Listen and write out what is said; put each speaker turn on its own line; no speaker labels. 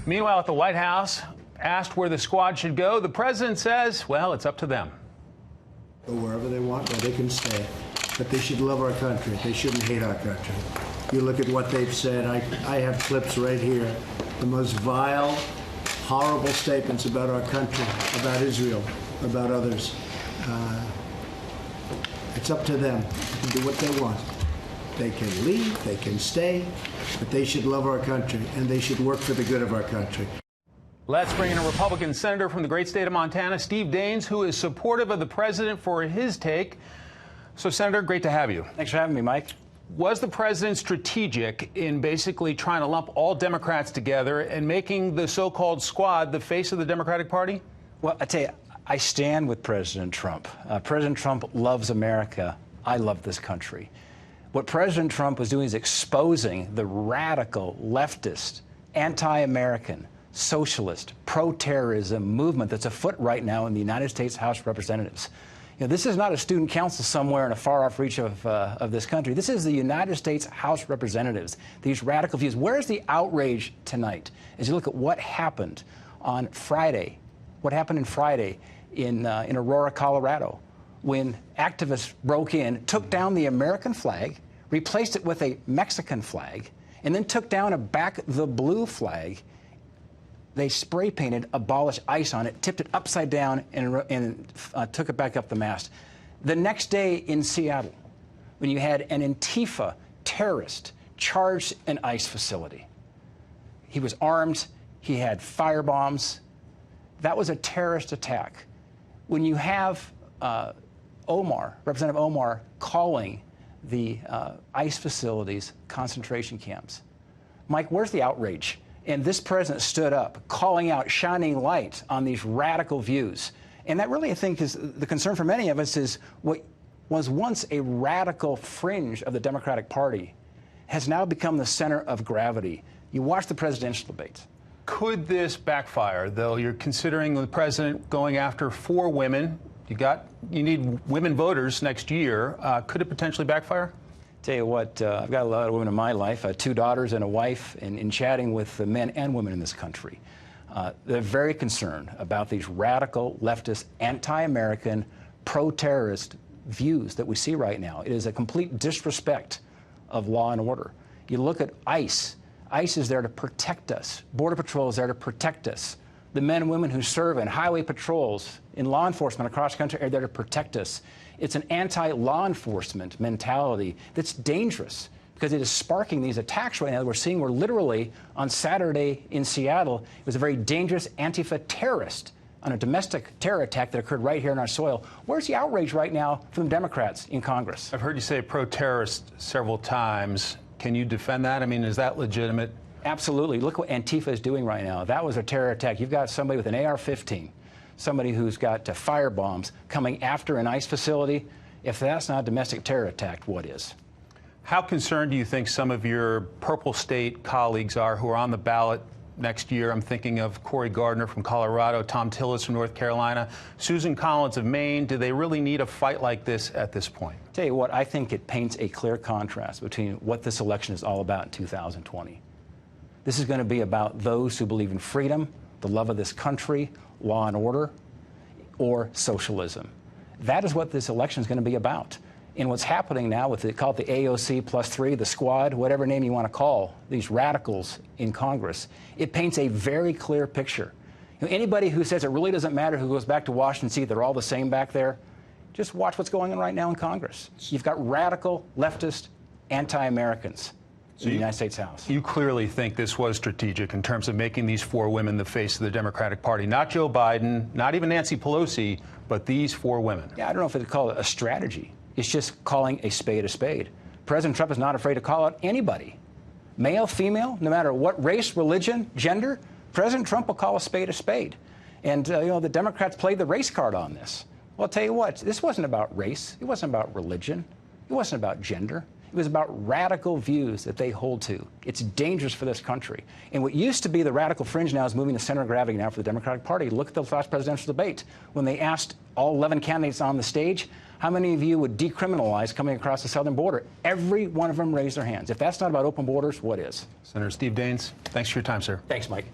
Meanwhile, at the White House, asked where the squad should go, the president says, well, it's up to them.
Go wherever they want, where they can stay. But they should love our country. They shouldn't hate our country. You look at what they've said. I have clips right here. The most vile, horrible statements about our country, about Israel, about others. It's up to them. They can do what they want. They can leave, they can stay, but they should love our country, and they should work for the good of our country.
Let's bring in a Republican senator from the great state of Montana, Steve Daines, who is supportive of the president for his take. So, Senator, great to have you.
Thanks for having me, Mike.
Was the president strategic in basically trying to lump all Democrats together and making the so-called squad the face of the Democratic Party?
Well, I tell you, I stand with President Trump. President Trump loves America. I love this country. What President Trump was doing is exposing the radical, leftist, anti-American, socialist, pro-terrorism movement that's afoot right now in the United States House of Representatives. You know, this is not a student council somewhere in a far-off reach of this country. This is the United States House of Representatives, these radical views. Where's the outrage tonight as you look at what happened on Friday, in Aurora, Colorado, when activists broke in, took down the American flag, replaced it with a Mexican flag, and then took down a Back the Blue flag. They spray painted "Abolish ICE" on it, tipped it upside down, and took it back up the mast. The next day in Seattle, when you had an Antifa terrorist charged an ICE facility, he was armed, he had firebombs. That was a terrorist attack. When you have Representative Omar calling the ICE facilities concentration camps, Mike, where's the outrage? And this president stood up, calling out, shining light on these radical views. And that really, I think, is the concern for many of us is what was once a radical fringe of the Democratic Party has now become the center of gravity. You watch the presidential debates.
Could this backfire, though? You're considering the president going after 4 women. You need women voters next year. Could it potentially backfire?
Tell you what, I've got a lot of women in my life, 2 daughters and a wife, and in chatting with the men and women in this country, they're very concerned about these radical, leftist, anti-American, pro-terrorist views that we see right now. It is a complete disrespect of law and order. You look at ICE. ICE is there to protect us. Border Patrol is there to protect us. The men and women who serve in highway patrols, in law enforcement across the country are there to protect us. It's an anti-law enforcement mentality that's dangerous because it is sparking these attacks right now that we're seeing. We're literally, on Saturday in Seattle, it was a very dangerous Antifa terrorist on a domestic terror attack that occurred right here in our soil. Where's the outrage right now from Democrats in Congress?
I've heard you say pro-terrorist several times. Can you defend that? I mean, is that legitimate?
Absolutely. Look what Antifa is doing right now. That was a terror attack. You've got somebody with an AR-15, somebody who's got fire bombs coming after an ICE facility. If that's not a domestic terror attack, what is?
How concerned do you think some of your purple state colleagues are who are on the ballot next year? I'm thinking of Cory Gardner from Colorado, Thom Tillis from North Carolina, Susan Collins of Maine. Do they really need a fight like this at this point?
Tell you what, I think it paints a clear contrast between what this election is all about in 2020. This is going to be about those who believe in freedom, the love of this country, law and order, or socialism. That is what this election is going to be about. And what's happening now with call it the AOC +3, the squad, whatever name you want to call these radicals in Congress, it paints a very clear picture. You know, anybody who says it really doesn't matter who goes back to Washington, see they're all the same back there, just watch what's going on right now in Congress. You've got radical, leftist, anti-Americans in the United States House.
You clearly think this was strategic in terms of making these 4 women the face of the Democratic Party. Not Joe Biden, not even Nancy Pelosi, but these 4 women.
Yeah, I don't know if they'd call it a strategy. It's just calling a spade a spade. President Trump is not afraid to call out anybody. Male, female, no matter what race, religion, gender, President Trump will call a spade a spade. And, you know, the Democrats played the race card on this. Well, I'll tell you what, this wasn't about race. It wasn't about religion. It wasn't about gender. It was about radical views that they hold to. It's dangerous for this country. And what used to be the radical fringe now is moving the center of gravity now for the Democratic Party. Look at the last presidential debate. When they asked all 11 candidates on the stage, how many of you would decriminalize coming across the southern border? Every one of them raised their hands. If that's not about open borders, what is?
Senator Steve Daines, thanks for your time, sir.
Thanks, Mike.